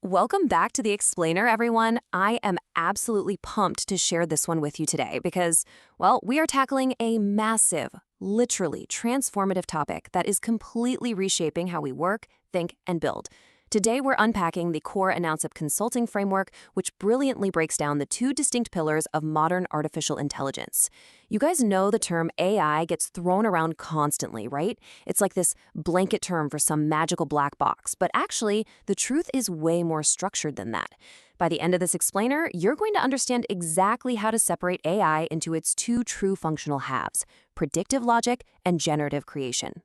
Welcome back to The Explainer, everyone. I am absolutely pumped to share this one with you today because, well, we are tackling a massive, literally transformative topic that is completely reshaping how we work, think, and build. Today, we're unpacking the core Anasup consulting framework, which brilliantly breaks down the two distinct pillars of modern artificial intelligence. You guys know the term AI gets thrown around constantly, right? It's like this blanket term for some magical black box, but actually, the truth is way more structured than that. By the end of this explainer, you're going to understand exactly how to separate AI into its two true functional halves: predictive logic and generative creation.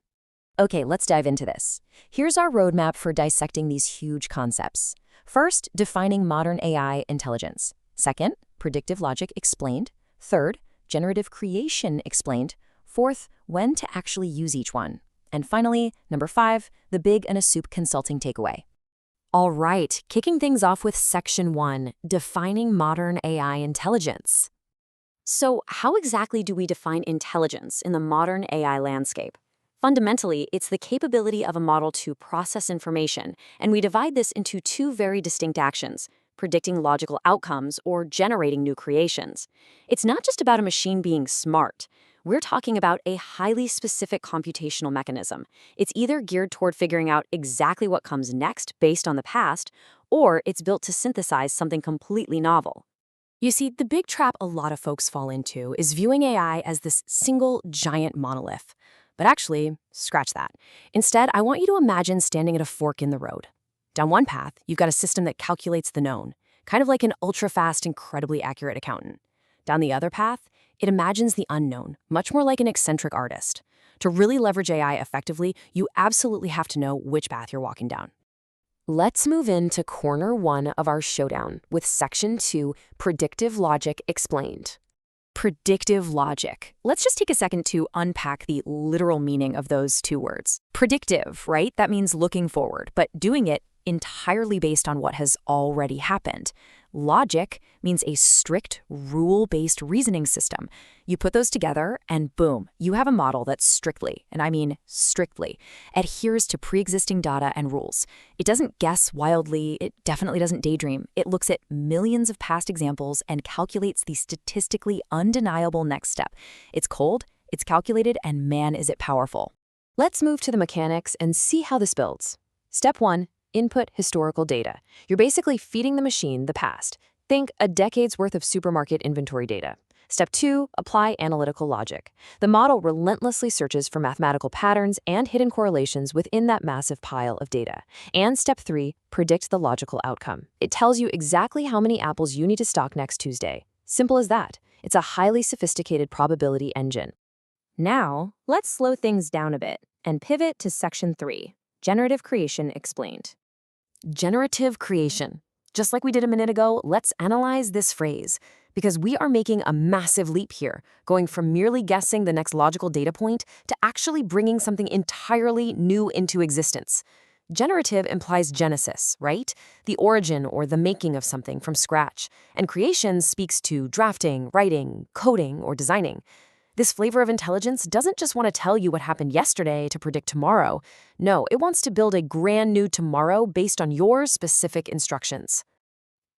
Okay, let's dive into this. Here's our roadmap for dissecting these huge concepts. First, defining modern AI intelligence. Second, predictive logic explained. Third, generative creation explained. Fourth, when to actually use each one. And finally, number 5, the big Anasup consulting takeaway. All right, kicking things off with Section 1, defining modern AI intelligence. So, how exactly do we define intelligence in the modern AI landscape? Fundamentally, it's the capability of a model to process information, and we divide this into two very distinct actions: predicting logical outcomes or generating new creations. It's not just about a machine being smart. We're talking about a highly specific computational mechanism. It's either geared toward figuring out exactly what comes next based on the past, or it's built to synthesize something completely novel. You see, the big trap a lot of folks fall into is viewing AI as this single giant monolith. But actually, scratch that. Instead, I want you to imagine standing at a fork in the road. Down one path, you've got a system that calculates the known, kind of like an ultra-fast, incredibly accurate accountant. Down the other path, it imagines the unknown, much more like an eccentric artist. To really leverage AI effectively, you absolutely have to know which path you're walking down. Let's move into corner 1 of our showdown with Section 2, Predictive Logic Explained. Predictive logic. Let's just take a second to unpack the literal meaning of those two words. Predictive, right? That means looking forward, but doing it entirely based on what has already happened. Logic means a strict, rule-based reasoning system. You put those together and boom, you have a model that strictly, and I mean strictly, adheres to pre-existing data and rules. It doesn't guess wildly, it definitely doesn't daydream. It looks at millions of past examples and calculates the statistically undeniable next step. It's cold, it's calculated, and man is it powerful. Let's move to the mechanics and see how this builds. Step 1. Input historical data. You're basically feeding the machine the past. Think a decade's worth of supermarket inventory data. Step 2, apply analytical logic. The model relentlessly searches for mathematical patterns and hidden correlations within that massive pile of data. And Step 3, predict the logical outcome. It tells you exactly how many apples you need to stock next Tuesday. Simple as that. It's a highly sophisticated probability engine. Now, let's slow things down a bit and pivot to Section 3, generative creation explained. Generative creation. Just like we did a minute ago, let's analyze this phrase, because we are making a massive leap here, going from merely guessing the next logical data point to actually bringing something entirely new into existence. Generative implies genesis, right? The origin or the making of something from scratch. And creation speaks to drafting, writing, coding, or designing. This flavor of intelligence doesn't just want to tell you what happened yesterday to predict tomorrow. No, it wants to build a brand new tomorrow based on your specific instructions.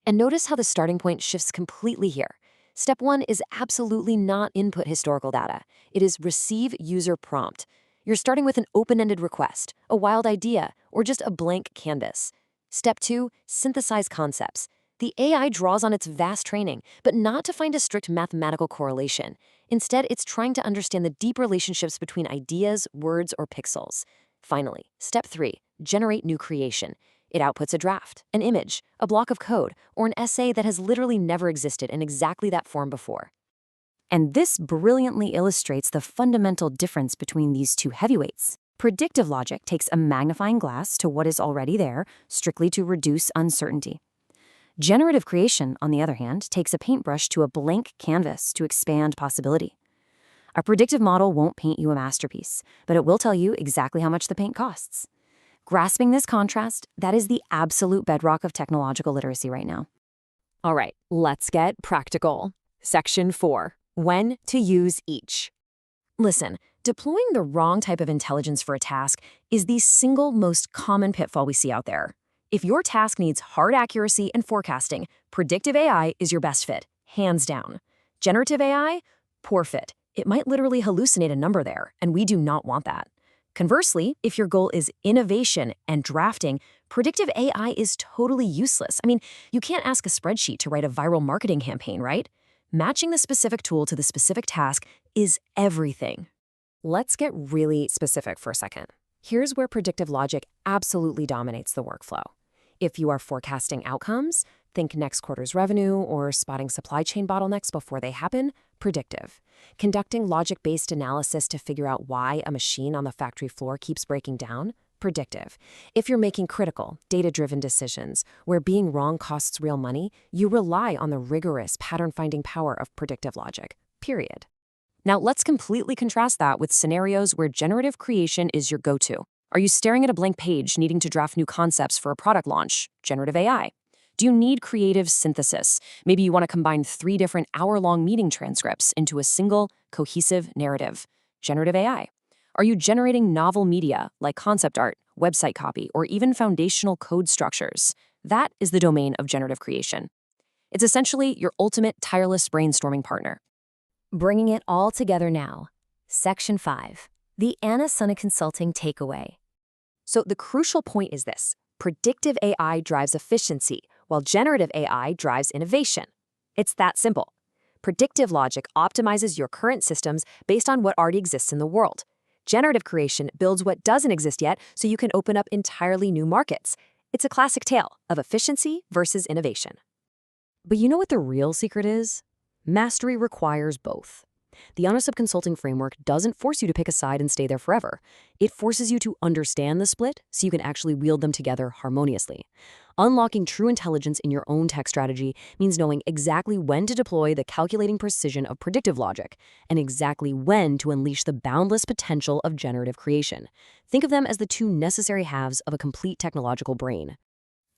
And notice how the starting point shifts completely here. Step 1 is absolutely not input historical data. It is receive user prompt. You're starting with an open-ended request, a wild idea, or just a blank canvas. Step 2, synthesize concepts. The AI draws on its vast training, but not to find a strict mathematical correlation. Instead, it's trying to understand the deep relationships between ideas, words, or pixels. Finally, Step 3, generate new creation. It outputs a draft, an image, a block of code, or an essay that has literally never existed in exactly that form before. And this brilliantly illustrates the fundamental difference between these two heavyweights. Predictive logic takes a magnifying glass to what is already there, strictly to reduce uncertainty. Generative creation, on the other hand, takes a paintbrush to a blank canvas to expand possibility. A predictive model won't paint you a masterpiece, but it will tell you exactly how much the paint costs. Grasping this contrast, that is the absolute bedrock of technological literacy right now. All right, let's get practical. Section 4, when to use each. Listen, deploying the wrong type of intelligence for a task is the single most common pitfall we see out there. If your task needs hard accuracy and forecasting, predictive AI is your best fit, hands down. Generative AI? Poor fit. It might literally hallucinate a number there, and we do not want that. Conversely, if your goal is innovation and drafting, predictive AI is totally useless. You can't ask a spreadsheet to write a viral marketing campaign, right? Matching the specific tool to the specific task is everything. Let's get really specific for a second. Here's where predictive logic absolutely dominates the workflow. If you are forecasting outcomes, think next quarter's revenue or spotting supply chain bottlenecks before they happen, predictive. Conducting logic-based analysis to figure out why a machine on the factory floor keeps breaking down, predictive. If you're making critical, data-driven decisions where being wrong costs real money, you rely on the rigorous pattern-finding power of predictive logic, period. Now, let's completely contrast that with scenarios where generative creation is your go-to. Are you staring at a blank page needing to draft new concepts for a product launch? Generative AI. Do you need creative synthesis? Maybe you want to combine 3 different hour-long meeting transcripts into a single, cohesive narrative. Generative AI. Are you generating novel media like concept art, website copy, or even foundational code structures? That is the domain of generative creation. It's essentially your ultimate tireless brainstorming partner. Bringing it all together now. Section 5. The Anasup Consulting Takeaway. So the crucial point is this. Predictive AI drives efficiency, while generative AI drives innovation. It's that simple. Predictive logic optimizes your current systems based on what already exists in the world. Generative creation builds what doesn't exist yet so you can open up entirely new markets. It's a classic tale of efficiency versus innovation. But you know what the real secret is? Mastery requires both. The Anasup Consulting Framework doesn't force you to pick a side and stay there forever. It forces you to understand the split so you can actually wield them together harmoniously. Unlocking true intelligence in your own tech strategy means knowing exactly when to deploy the calculating precision of predictive logic and exactly when to unleash the boundless potential of generative creation. Think of them as the 2 necessary halves of a complete technological brain.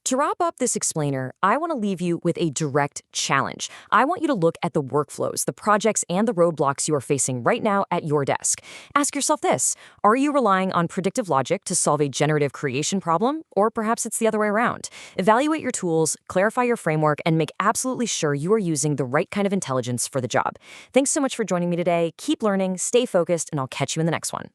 To wrap up this explainer, I want to leave you with a direct challenge. I want you to look at the workflows, the projects, and the roadblocks you are facing right now at your desk. Ask yourself this: are you relying on predictive logic to solve a generative creation problem? Or perhaps it's the other way around. Evaluate your tools, clarify your framework, and make absolutely sure you are using the right kind of intelligence for the job. Thanks so much for joining me today. Keep learning, stay focused, and I'll catch you in the next one.